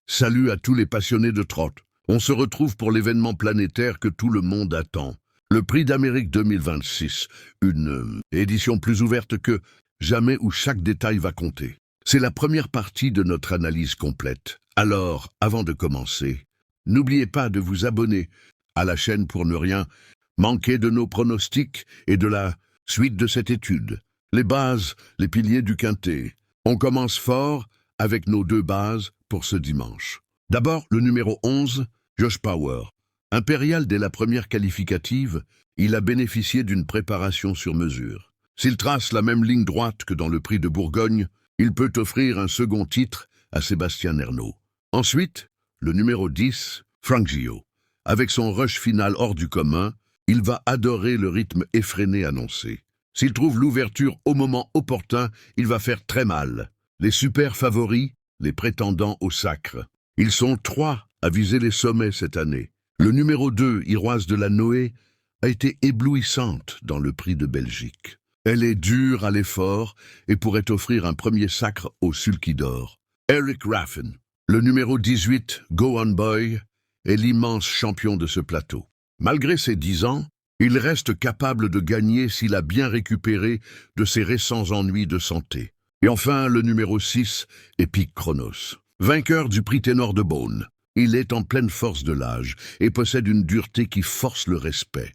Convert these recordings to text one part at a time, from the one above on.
Salut à tous les passionnés de trotte. On se retrouve pour l'événement planétaire que tout le monde attend. Le Prix d'Amérique 2026, une édition plus ouverte que jamais où chaque détail va compter. C'est la première partie de notre analyse complète. Alors, avant de commencer, n'oubliez pas de vous abonner à la chaîne pour ne rien manquer de nos pronostics et de la suite de cette étude. Les bases, les piliers du quintet. On commence fort avec nos deux bases pour ce dimanche. D'abord, le numéro 11, Josh Power. Impérial dès la première qualificative, il a bénéficié d'une préparation sur mesure. S'il trace la même ligne droite que dans le Prix de Bourgogne, il peut offrir un second titre à Sébastien Ernaud. Ensuite, le numéro 10, Frank Gio. Avec son rush final hors du commun, il va adorer le rythme effréné annoncé. S'il trouve l'ouverture au moment opportun, il va faire très mal. Les super favoris, les prétendants au sacre. Ils sont 3 à viser les sommets cette année. Le numéro 2, Iroise de la Noé, a été éblouissante dans le Prix de Belgique. Elle est dure à l'effort et pourrait offrir un premier sacre au sulky d'or. Eric Raffin, le numéro 18, Go On Boy, est l'immense champion de ce plateau. Malgré ses 10 ans, il reste capable de gagner s'il a bien récupéré de ses récents ennuis de santé. Et enfin, le numéro 6, Epic Chronos. Vainqueur du prix Ténor de Beaune, il est en pleine force de l'âge et possède une dureté qui force le respect.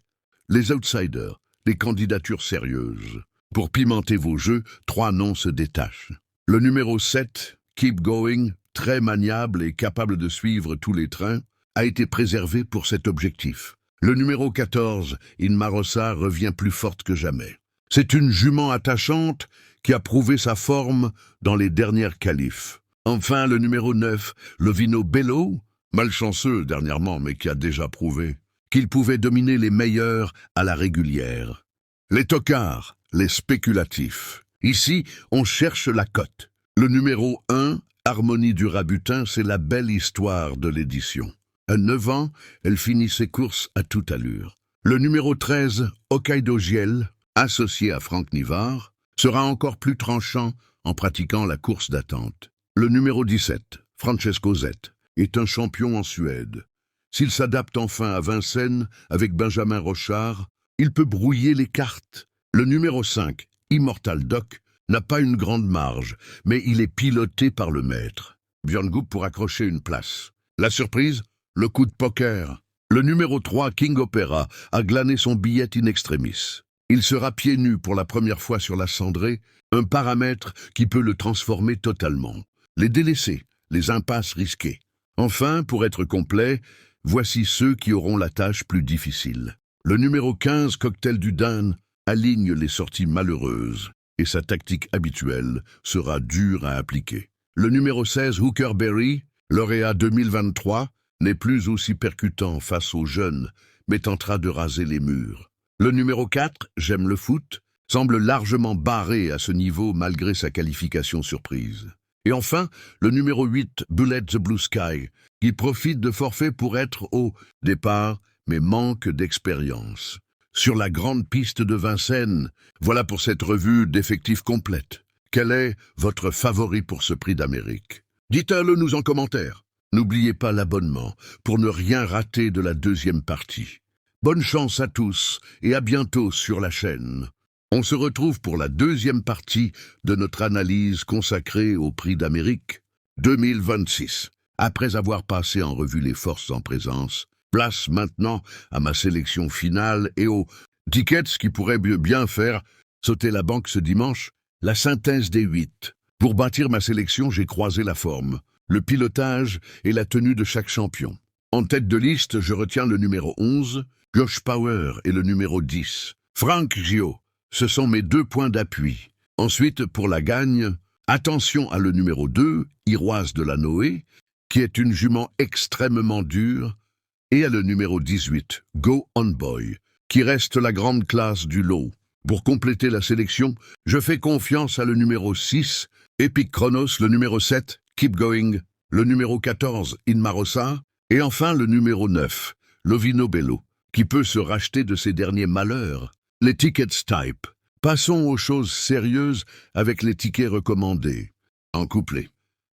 Les outsiders, les candidatures sérieuses. Pour pimenter vos jeux, 3 noms se détachent. Le numéro 7, Keep Going, très maniable et capable de suivre tous les trains, a été préservé pour cet objectif. Le numéro 14, Inmarosa, revient plus forte que jamais. C'est une jument attachante qui a prouvé sa forme dans les dernières qualifs. Enfin, le numéro 9, Lovino Bello, malchanceux dernièrement mais qui a déjà prouvé qu'il pouvait dominer les meilleurs à la régulière. Les tocards, les spéculatifs. Ici, on cherche la cote. Le numéro 1, Harmonie du Rabutin, c'est la belle histoire de l'édition. À 9 ans, elle finit ses courses à toute allure. Le numéro 13, Hokkaido Giel, associé à Franck Nivard, sera encore plus tranchant en pratiquant la course d'attente. Le numéro 17, Francesco Zet, est un champion en Suède. S'il s'adapte enfin à Vincennes avec Benjamin Rochard, il peut brouiller les cartes. Le numéro 5, Immortal Doc, n'a pas une grande marge, mais il est piloté par le maître. Björn Goop pour accrocher une place. La surprise, le coup de poker. Le numéro 3, King Opera, a glané son billet in extremis. Il sera pieds nus pour la première fois sur la cendrée, un paramètre qui peut le transformer totalement. Les délaissés, les impasses risquées. Enfin, pour être complet, voici ceux qui auront la tâche plus difficile. Le numéro 15, Cocktail du Dan, aligne les sorties malheureuses, et sa tactique habituelle sera dure à appliquer. Le numéro 16, Hooker Berry, lauréat 2023, n'est plus aussi percutant face aux jeunes, mais tentera de raser les murs. Le numéro 4, J'aime le foot, semble largement barré à ce niveau malgré sa qualification surprise. Et enfin, le numéro 8, Bullet the Blue Sky, qui profite de forfait pour être au départ, mais manque d'expérience. Sur la grande piste de Vincennes, voilà pour cette revue d'effectifs complète. Quel est votre favori pour ce Prix d'Amérique? Dites-le nous en commentaire. N'oubliez pas l'abonnement pour ne rien rater de la deuxième partie. Bonne chance à tous et à bientôt sur la chaîne. On se retrouve pour la deuxième partie de notre analyse consacrée au Prix d'Amérique 2026. Après avoir passé en revue les forces en présence, place maintenant à ma sélection finale et aux tickets qui pourraient bien faire sauter la banque ce dimanche, la synthèse des 8. Pour bâtir ma sélection, j'ai croisé la forme, le pilotage et la tenue de chaque champion. En tête de liste, je retiens le numéro 11, Josh Power, et le numéro 10, Frank Gio. Ce sont mes 2 points d'appui. Ensuite, pour la gagne, attention à le numéro 2, Iroise de la Noé, qui est une jument extrêmement dure, et à le numéro 18, Go On Boy, qui reste la grande classe du lot. Pour compléter la sélection, je fais confiance à le numéro 6, Epic Chronos, le numéro 7, Keep Going, le numéro 14, Inmarosa, et enfin le numéro 9, Lovino Bello, qui peut se racheter de ses derniers malheurs. Les tickets type. Passons aux choses sérieuses avec les tickets recommandés. En couplet.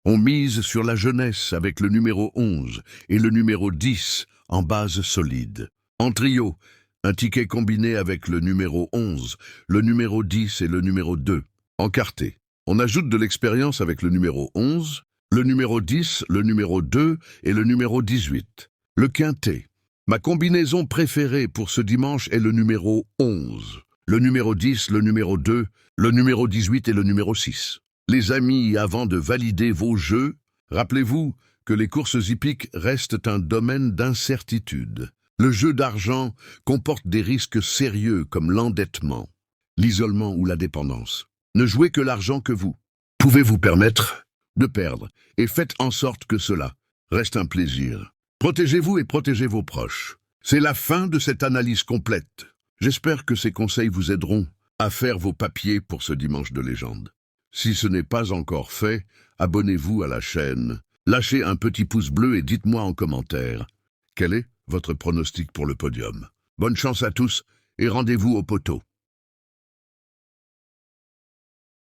On mise sur la jeunesse avec le numéro 11 et le numéro 10 en base solide. En trio, un ticket combiné avec le numéro 11, le numéro 10 et le numéro 2. En quartet, on ajoute de l'expérience avec le numéro 11, le numéro 10, le numéro 2 et le numéro 18. Le quintet. Ma combinaison préférée pour ce dimanche est le numéro 11, le numéro 10, le numéro 2, le numéro 18 et le numéro 6. Les amis, avant de valider vos jeux, rappelez-vous que les courses hippiques restent un domaine d'incertitude. Le jeu d'argent comporte des risques sérieux comme l'endettement, l'isolement ou la dépendance. Ne jouez que l'argent que vous pouvez vous permettre de perdre et faites en sorte que cela reste un plaisir. Protégez-vous et protégez vos proches. C'est la fin de cette analyse complète. J'espère que ces conseils vous aideront à faire vos papiers pour ce dimanche de légende. Si ce n'est pas encore fait, abonnez-vous à la chaîne, lâchez un petit pouce bleu et dites-moi en commentaire quel est votre pronostic pour le podium. Bonne chance à tous et rendez-vous au poteau.